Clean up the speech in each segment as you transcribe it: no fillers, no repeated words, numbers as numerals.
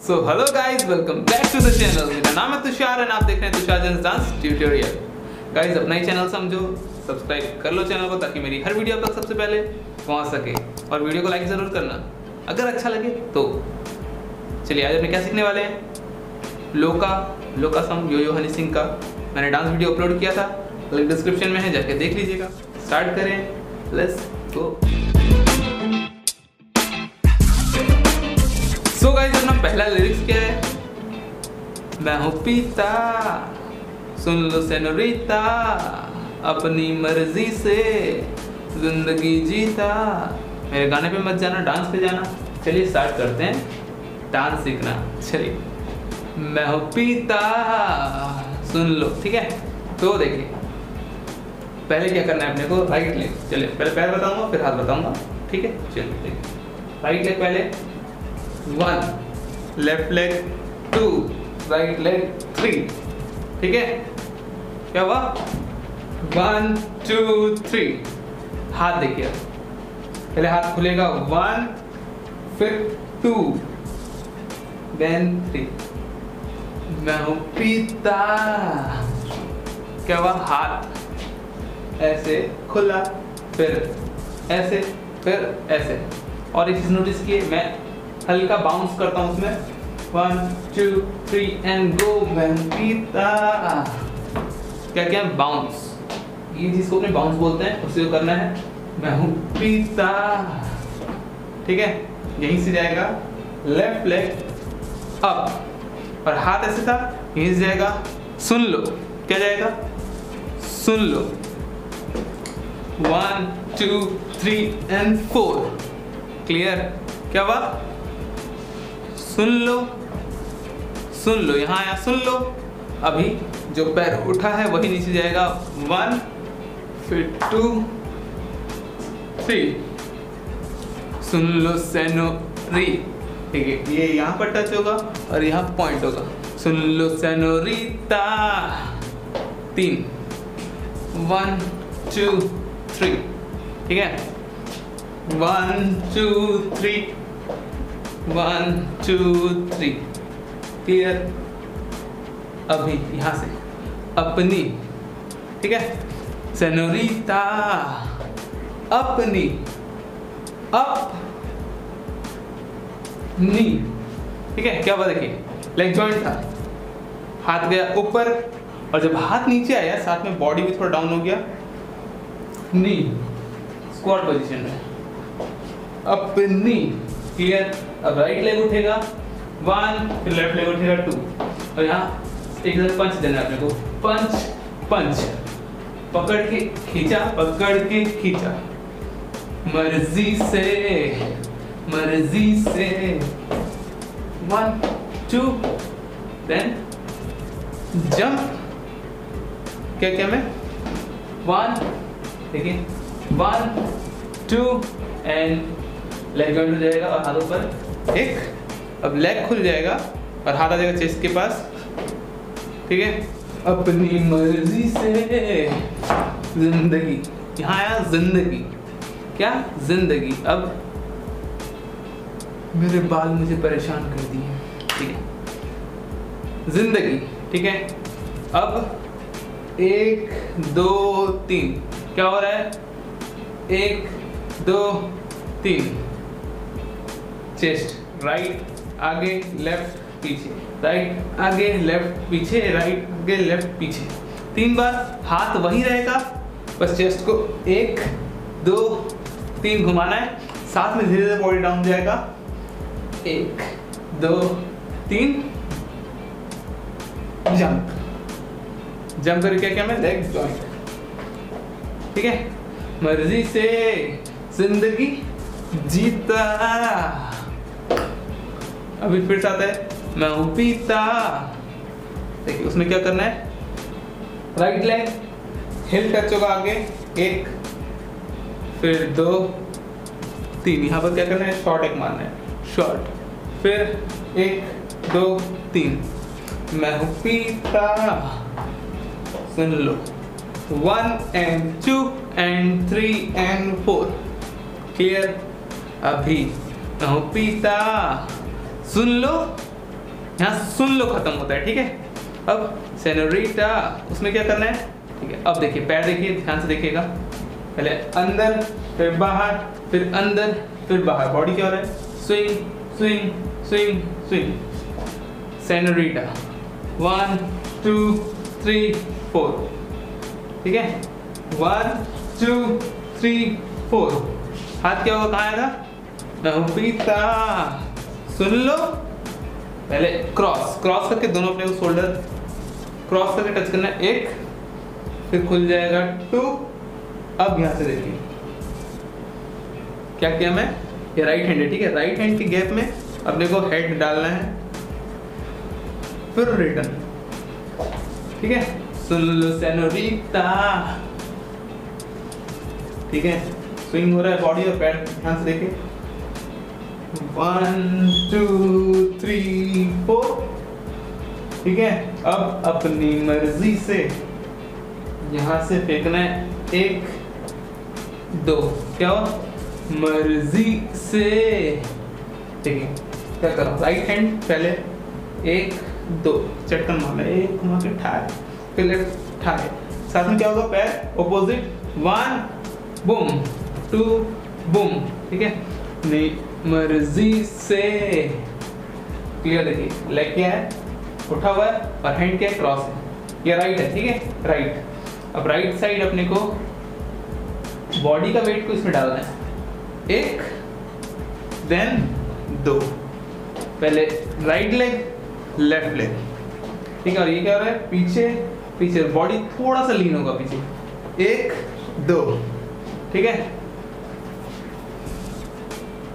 So hello guys, welcome back to the channel. मेरा नाम है तुषार और आप देख रहे हैं तुषार जन्स डांस ट्यूटोरियल। गाइस, अपना ही चैनल समझो, सब्सक्राइब कर लो चैनल को ताकि मेरी हर वीडियो आप तक सबसे पहले पहुंच सके। और वीडियो को लाइक ज़रूर करना अगर अच्छा लगे तो। चलिए आज अपने क्या सीखने वाले हैं, लोका सम यो हनी सिंह का मैंने डांस वीडियो अपलोड किया था, लिंक डिस्क्रिप्शन में है, जाके देख लीजिएगा। स्टार्ट करें, लेट्स गो। सो गाइस, अपना पहला लिरिक्स क्या है? मैं हूँ पीता, सुन लो सेनोरिता, अपनी मर्जी से जिंदगी जीता। मेरे गाने पे मत जाना, डांस पे जाना। चलिए स्टार्ट करते हैं डांस सीखना। चलिए, मैं हूँ पीता, सुन लो। ठीक है, तो देखिए पहले क्या करना है अपने को, राइट लेग। चलिए पहले पैर बताऊंगा फिर हाथ बताऊंगा। ठीक है, चलिए देखिए राइट लेग पहले 1, लेफ्ट लेग 2, राइट लेग 3। ठीक है, क्या हुआ? 1 2 3। हाथ देखिए, पहले हाथ खुलेगा 1 फिर 2 देन 3। मैं हूँ पीता, क्या हुआ? हाथ ऐसे खुला, फिर ऐसे, फिर ऐसे। और एक चीज नोटिस किए, मैं हल्का बाउंस करता हूँ उसमें। 1 2 3 एंड गो। मैं पीता, क्या क्या? बाउंस। ये जिसको अपने बाउंस बोलते हैं उसे जो करना है, मैं हूँ पीता। ठीक है, यहीं से जाएगा लेफ्ट लेग अप और हाथ ऐसे था, यहीं से जाएगा सुन लो। क्या जाएगा? सुन लो। 1 2 3 एंड 4। क्लियर? क्या हुआ? सुन लो, सुन लो। यहाँ आया सुन लो। अभी जो पैर उठा है वही नीचे जाएगा। 1 फिर 2 3। सुन लो सेनोरी। ठीक है, ये यहाँ पर टच होगा और यहाँ पॉइंट होगा। सुन लो सेनोरीता। 3 1 2 3। ठीक है, 1 2 3 1 2 3। क्लियर? अभी यहाँ से अपनी। ठीक है, सेनोरिता अपनी, अप नी। ठीक है, क्या हुआ? देखिए लेग जॉइंट था, हाथ गया ऊपर और जब हाथ नीचे आया साथ में बॉडी भी थोड़ा डाउन हो गया। नी स्क्वाट पोजीशन में, अपनी। क्लियर? अब राइट लेग उठेगा 1 फिर लेफ्ट लेग उठेगा 2 और यहाँ एक पंच देना है अपने को। पंच पंच, पकड़ के खींचा, पकड़ के खींचा, मर्जी से, मर्जी से। 1 2 देन जंप। क्या क्या मैं 1, देखिए 1 2 एंड लेग जॉइंट हो जाएगा और हाथ ऊपर एक। अब लेग खुल जाएगा और हाथ आ जाएगा चेस्ट के पास। ठीक है, अपनी मर्जी से जिंदगी। यहाँ आया जिंदगी। क्या? जिंदगी। अब मेरे बाल मुझे परेशान कर दिए। ठीक है, जिंदगी। ठीक है, अब 1 2 3। क्या हो रहा है? 1 2 3। चेस्ट, राइट आगे लेफ्ट पीछे, राइट आगे लेफ्ट पीछे, राइट आगे लेफ्ट पीछे। 3 बार हाथ वही रहेगा, बस चेस्ट को 1 2 3 घुमाना है। साथ में धीरे धीरे बॉडी डाउन जाएगा। 1 2 3 जंप। जंप करके क्या मैं लेग जॉइंट। ठीक है, मर्जी से जिंदगी जीता। अभी फिर से आता है, मैं हूँ पीता। देखिए उसमें क्या करना है, राइट लेग हिल टच होगा आगे 1 फिर 2 3। यहाँ पर क्या करना है? शॉर्ट एक मारना है, शॉर्ट। फिर 1 2 3। मैं हूँ पीता, सुन लो। 1 एंड 2 एंड 3 एंड 4। क्लियर? अभी मैं हूँ पीता, सुन लो यहाँ सुन लो खत्म होता है, ठीक है। अब सेनोरिटा, उसमें क्या करना है, ठीक है। अब देखिए पैर देखिए, ध्यान से देखिएगा, पहले अंदर फिर बाहर फिर अंदर फिर बाहर, बॉडी क्या हो रहा है, swing swing swing swing. Senorita 1 2 3 4, ठीक है। 1 2 3 4, हाथ क्या होगा, कहाँ आएगा, नमिता। सुन लो, पहले क्रॉस क्रॉस करके दोनों अपने को शोल्डर क्रॉस करके टच करना है, 1 फिर खुल जाएगा 2। अब यहाँ से देखिए क्या किया मैं, ये राइट हैंड है, ठीक है। राइट हैंड के गैप में अपने को हेड डालना है, फिर रिटर्न, ठीक है। सुन लो सेनोरिटा, ठीक है। स्विंग हो रहा है बॉडी और पैर, ध्यान से देखिए। 1 2 3 4, ठीक है। अब अपनी मर्जी से यहाँ से फेंकना है, 1 2, क्या हो, मर्जी से, ठीक है। क्या करो, राइट हैंड पहले 1 2 चटकन मारना, 1 घुमा के ठाए, फिर लेफ्ट ठाए, साथ में क्या होगा, पैर ऑपोजिट, 1 बूम 2 बूम, ठीक है। नहीं मर्जी से, क्लियर। देखिए लेग क्या है, उठा हुआ है, और हैंड क्या है, क्रॉस है, ये राइट है, ठीक है, राइट। अब राइट साइड अपने को बॉडी का वेट को इसमें डालना है, 1 देन 2, पहले राइट लेग लेफ्ट लेग, ठीक है। और ये क्या हो रहा है, पीछे पीछे, बॉडी थोड़ा सा लीन होगा पीछे, 1 2, ठीक है।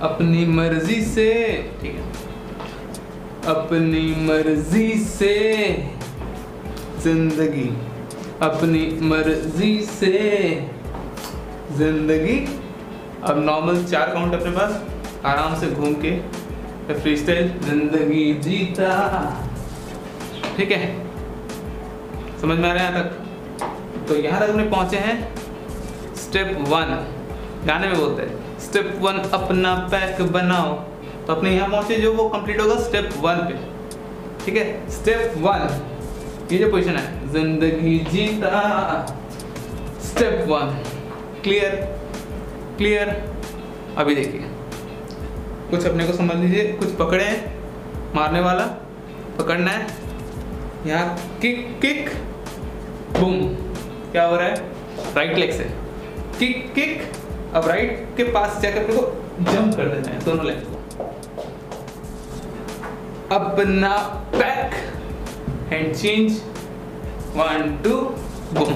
अपनी मर्जी से, ठीक है, अपनी मर्जी से जिंदगी, अपनी मर्जी से जिंदगी। अब नॉर्मल 4 काउंट अपने पास, आराम से घूम के फ्री स्टाइल जिंदगी जीता, ठीक है। समझ में आ रहा है यहाँ तक? तो यहाँ तक हमने पहुंचे हैं स्टेप 1, गाने में बोलते हैं स्टेप 1 अपना पैक बनाओ, तो अपने यहाँ पहुंचे जो वो कंप्लीट होगा स्टेप 1 पे, ठीक है। स्टेप 1 ये जो पोजीशन है, जिंदगी जीता, स्टेप 1 क्लियर क्लियर। अभी देखिए कुछ अपने को समझ लीजिए, कुछ पकड़े हैं, मारने वाला पकड़ना है, यहाँ किक किक बूम, क्या हो रहा है, राइट लेग से किक किक। अब राइट के पास जाकर अपने को जंप कर देना है दोनों लेग को, अपना back hand change, 1 2 boom.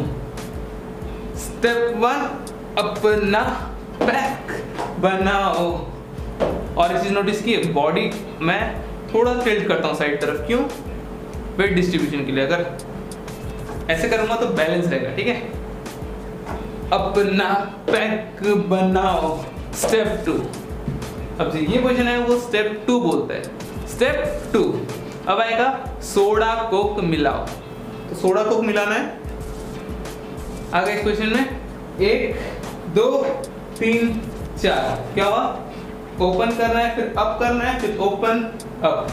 Step 1 अपना बैक बनाओ। और इस चीज नोटिस की, बॉडी मैं थोड़ा टिल्ट करता हूँ साइड तरफ, क्यों, वेट डिस्ट्रीब्यूशन के लिए। अगर ऐसे करूंगा तो बैलेंस रहेगा, ठीक है। अपना पैक बनाओ, स्टेप 2। अब ये पोजीशन है वो स्टेप 2 बोलता है, स्टेप 2। अब आएगा सोडा कोक मिलाओ, तो सोडा कोक मिलाना है। आगे इस पोजीशन में 1 2 3 4, क्या हुआ, ओपन करना है, फिर अप करना है, फिर ओपन अप,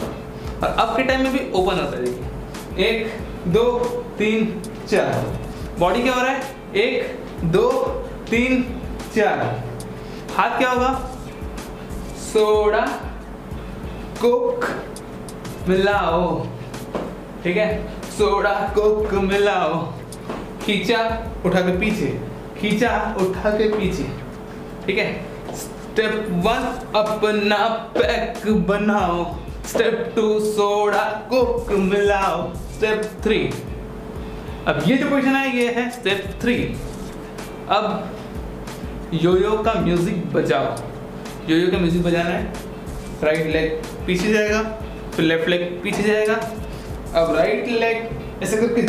और अप के टाइम में भी ओपन होता है। देखिए 1 2 3 4, बॉडी क्या हो रहा है, 1 2 3 4, हाथ क्या होगा, सोडा कोक मिलाओ, ठीक है। सोडा कोक मिलाओ, खींचा उठा के पीछे, खींचा उठा के पीछे, ठीक है। स्टेप 1 अपना पैक बनाओ, स्टेप 2 सोडा कोक मिलाओ, स्टेप 3। अब ये जो पोजीशन है ये है स्टेप 3। अब योयो का म्यूजिक बजाओ, योयो का म्यूजिक बजाना है, राइट लेग पीछे जाएगा, फिर लेफ्ट लेग पीछे जाएगा। अब राइट लेग ऐसे करके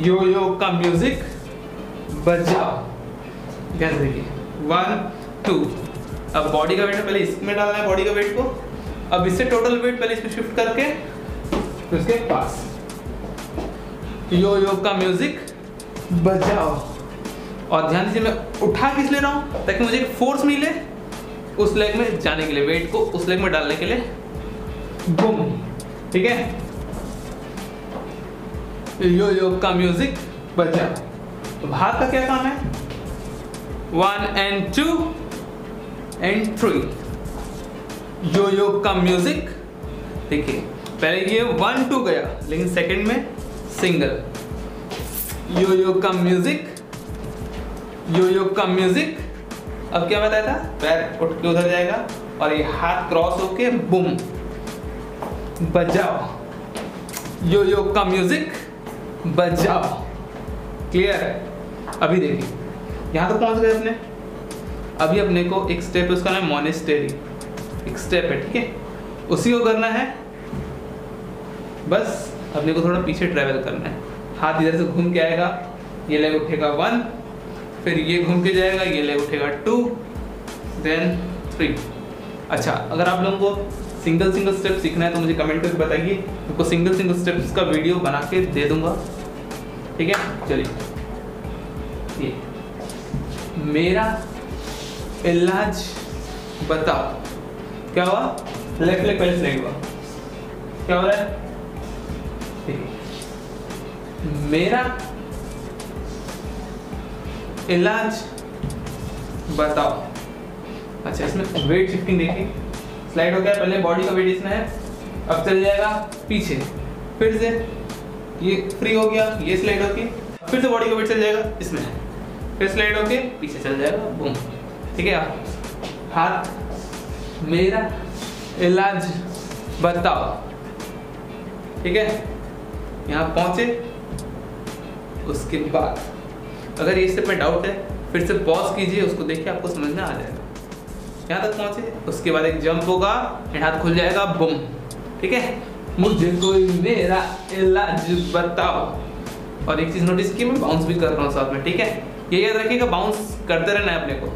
योयो का म्यूजिक बजाओ, ध्यान देखिए 1 2। अब बॉडी का वेट पहले इसमें डालना है, बॉडी का वेट को, अब इससे टोटल वेट पहले इसमें शिफ्ट करके तो इसके पास योयो का म्यूजिक बजाओ। और ध्यान दीजिए मैं उठा किस ले रहा हूँ, ताकि मुझे एक फोर्स मिले उस लेग में जाने के लिए, वेट को उस लेग में डालने के लिए। बूम। ठीक है, यो यो का म्यूजिक बजा। तो हाथ का क्या काम है? 1 and 2 and 3। यो यो का म्यूजिक, देखिए पहले ये 1 2 गया, लेकिन सेकंड में सिंगल। यो यो का म्यूजिक, यो यो का म्यूजिक। अब क्या बताया था? पैर उठ के उधर जाएगा और ये हाथ क्रॉस होके बूम, बजाओ। यो यो का म्यूजिक बजाओ। क्लियर है? अभी देखिए यहाँ तो पहुंच गए अपने। अभी अपने को एक स्टेप, उसका नाम मोनेस्टेरी, एक स्टेप है। ठीक है, उसी को करना है। बस अपने को थोड़ा पीछे ट्रेवल करना है। हाथ इधर से घूम के आएगा, ये लेग उठेगा 1, फिर ये घूम के जाएगा, ये लेग उठेगा 2, देन 3। अच्छा, अगर आप लोगों को सिंगल सिंगल स्टेप सीखना है तो मुझे कमेंट करके बताइए, आपको सिंगल सिंगल स्टेप्स का वीडियो बना के दे दूंगा। ठीक है, चलिए। ये मेरा इलाज बताओ। क्या हुआ? लेफ्ट लेग पहले स्लाइड हुआ। क्या हो रहा है? ठीक है, मेरा इलाज बताओ। अच्छा, इसमें वेट शिफ्टिंग देखिए, स्लाइड हो गया, पहले बॉडी का वेट इसमें है, अब चल जाएगा पीछे, फिर से ये फ्री हो गया, ये स्लाइड होके फिर से बॉडी का वेट चल जाएगा इसमें, फिर स्लाइड होके पीछे चल जाएगा, बूम। ठीक है, हाथ मेरा इलाज बताओ। ठीक है, यहाँ पहुंचे, उसके बाद अगर ये स्टेप में डाउट है फिर से पॉज कीजिए, उसको देखिए, आपको समझ में आ जाएगा। यहाँ तक पहुंचे, उसके बाद एक जंप होगा, हाथ खुल जाएगा, बूम। ठीक है, मुझे कोई मेरा इलाज बताओ। और एक चीज नोटिस की, मैं बाउंस भी कर रहा हूँ साथ में। ठीक है, ये याद रखिएगा, बाउंस करते रहना है अपने को,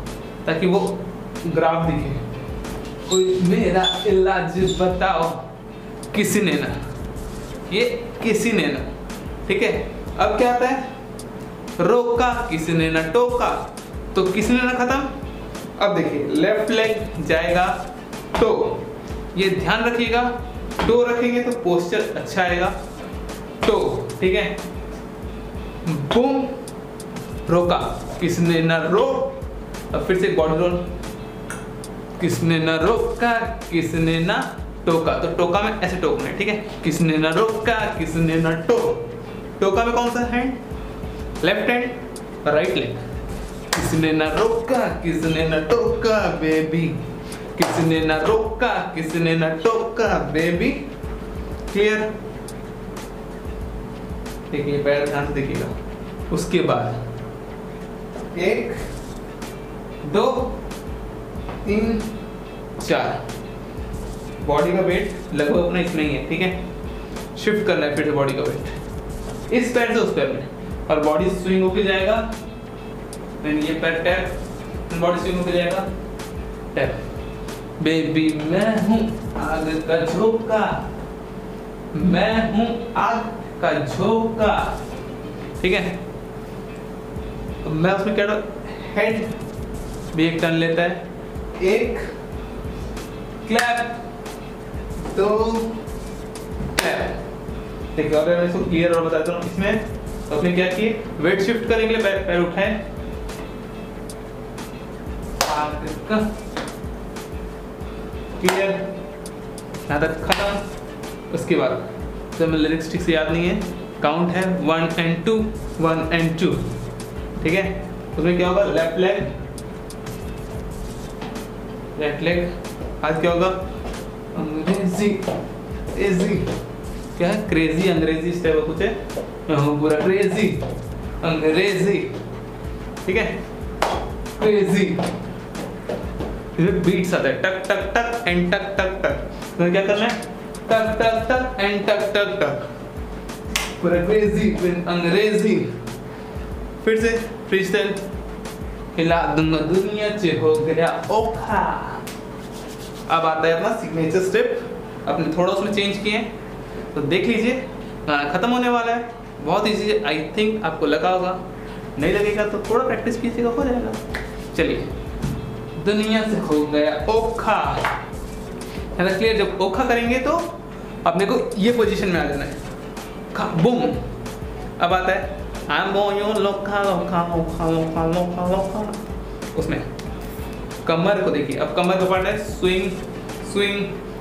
ताकि वो ग्राफ दिखे। कोई मेरा इलाज बताओ, किसी ने ना, ये किसी ने ना। ठीक है, अब क्या आता है? रोका किसी ने ना टोका, तो किसी ने ना खत्म। अब देखिए, लेफ्ट लेग जाएगा टो, ये ध्यान रखिएगा, टो रखेंगे तो पोस्चर अच्छा आएगा। टो, ठीक है, बूम, रोका किसने ना रो। अब फिर से बॉडी रोल, किसने ना रोका, किसने ना टोका। तो टोका में ऐसे टोकना है। ठीक है, किसने ना रोका, किसने ना टोका में कौन सा hand? Left hand, right leg. किसने ना रोका, किसने ना टोका बेबी, किसने ना रोका, किसने ना टोका बेबी। क्लियर? देखिए, पैर ध्यान से देखिएगा। उसके बाद 1 2 3 4, बॉडी का वेट लगभग अपना इसमें ही है। ठीक है, शिफ्ट करना है फिर से बॉडी का वेट इस पैर से उस पैर में, और बॉडी स्विंग होके जाएगा, देन ये पैर टैप, बॉडी स्विंग होके जाएगा, टैप। बेबी मैं हूँ आग का झोंका, मैं हूँ आग का झोंका। ठीक है, तो मैं उसमें क्या हेड भी एक टर्न लेता है, 1 क्लैप, 2 क्लैप। ठीक है, और मैं इसको क्लियर और बताता हूँ। इसमें तो आपने क्या किए, वेट शिफ्ट करने के लिए पैर उठाए, क्लियर, यहाँ तक खत्म। उसके बाद तो मैं लिरिक्स ठीक से याद नहीं है, काउंट है 1 and 2 1 and 2। ठीक है, उसमें क्या होगा? लेफ्ट लेग, आज क्या होगा? अंग्रेजी क्या है? क्रेजी अंग्रेजी स्टेप कुछ है, मैं हूँ पूरा क्रेजी अंग्रेजी। ठीक है, क्रेजी, बीट्स आता है, टक टक टक एंड टक टक टक। तो क्या करना है? टक टक टक एंड टक टक टक, पूरा क्रेजी अंग्रेजी। फिर से फ्रीस्टाइल, हिला दूंगा दुनिया से हो गया ओखा। अब आता है अपना सिग्नेचर स्टेप, अपने थोड़ा उसमें चेंज किए, तो देख लीजिए, गाना खत्म होने वाला है। बहुत इजी है, आई थिंक आपको लगा होगा, नहीं लगेगा तो थोड़ा प्रैक्टिस कीजिएगा, हो जाएगा। चलिए, दुनिया से हो गया ओखा, है ना क्लियर। जब ओखा करेंगे तो अपने को ये पोजीशन में आ जाना है, बूम। अब आता है I'm going लोखा लोखा लोखा लोखा लोखा लोखा, उसमें कमर को देखिए। अब कमर का पार्ट है स्विंग स्विंग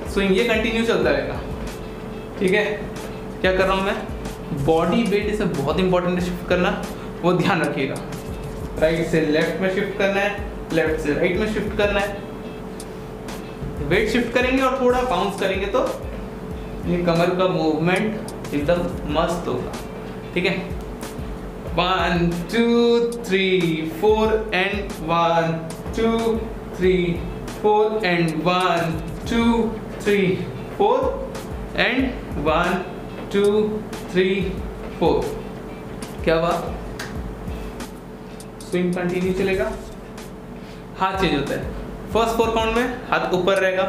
स्विंग, ये कंटिन्यू चलता रहेगा, ठीक है। क्या कर रहा हूँ मैं, बॉडी वेट इसे बहुत इंपॉर्टेंट है शिफ्ट करना, वो ध्यान रखिएगा। राइट से लेफ्ट में शिफ्ट करना है, लेफ्ट से राइट में शिफ्ट करना है। वेट शिफ्ट करेंगे और थोड़ा बाउंस करेंगे तो ये कमर का मूवमेंट एकदम मस्त होगा, ठीक है। 1 2 3 4 एंड 1 2 3 4 एंड 1 2 3 4 एंड 1 2 3 4। क्या हुआ, स्विंग कंटिन्यू चलेगा, हाथ चेंज होता है। फर्स्ट 4 काउंट में हाथ ऊपर रहेगा,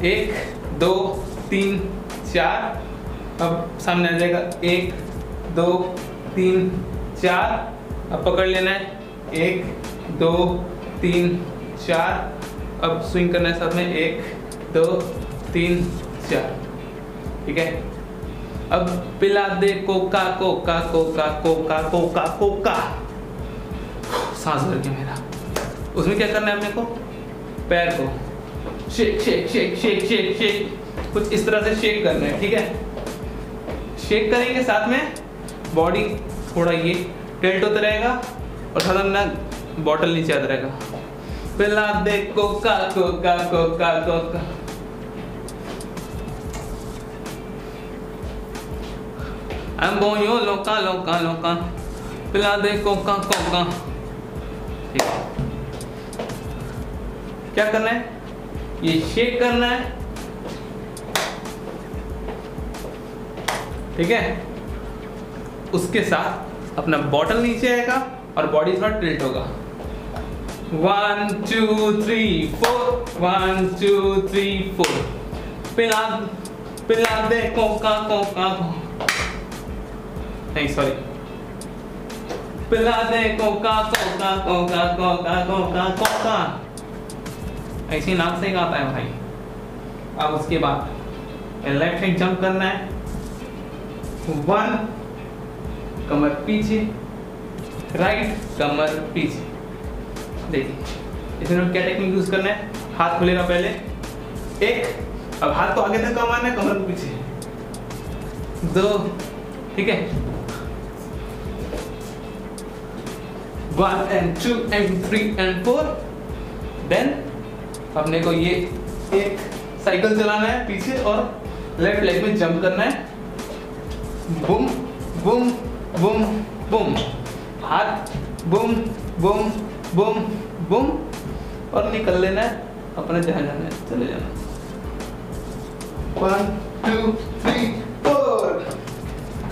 1 2 3 4, अब सामने आ जाएगा 1 2 3 4, अब पकड़ लेना है 1 2 3 4, अब स्विंग करना है साथ में 1 2 3 4, ठीक है। अब पिला दे कोका कोका कोका कोका कोका कोका, सांस भर के मेरा। उसमें क्या करना है अपने को, पैर को shake shake shake shake shake shake, कुछ इस तरह से शेक करना है, ठीक है। शेक करेंगे साथ में बॉडी थोड़ा ये टिल्ट होता रहेगा और साथ में बॉटल नीचे आता रहेगा। पिला दे कोका कोका कोका कोका, I'm going लोका लोका लोका, पिला दे कोका कोका, ठीक है। क्या करना है, ये शेक करना है, ठीक है। उसके साथ अपना बॉटल नीचे आएगा और बॉडी थोड़ा टिल्ट होगा। 1 2 3 4 1 2 3 4, पिला पिला दे कोका कोका, नहीं सॉरी, पिला दे कोका कोका कोका कोका कोका कोका, ऐसे नाम से गाता है भाई। अब उसके बाद लेफ्ट हैंड जंप करना है, 1 कमर पीछे, राइट कमर पीछे, देखिए इसमें क्या टेक्निक यूज करना है, हाथ खुलेगा पहले 1, अब हाथ को आगे तक कमाना है, कमर को पीछे 2, ठीक है। 1 and 2 and 3 and 4, देन अपने को ये एक साइकिल चलाना है पीछे और लेफ्ट लेग में जंप करना है, बूम बूम बूम बूम, हाथ बूम बूम बूम बूम, और निकल लेना है, अपने जहाँ जाना है चले जाना। 1 2 3 4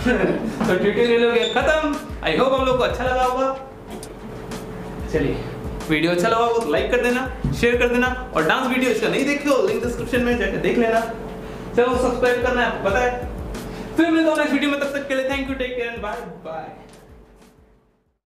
तो ट्यूटोरियल हो गया खत्म। आई होप आप लोग को अच्छा लगा होगा। चलिए वीडियो अच्छा लगा हो तो लाइक कर देना, शेयर कर देना, और डांस वीडियो इसका नहीं देखे हो लिंक डिस्क्रिप्शन में जाकर देख लेना। चलो सब्सक्राइब करना है पता है। फिर मिलता हूँ नेक्स्ट वीडियो में, तब तक के लिए thank you, take care and bye bye.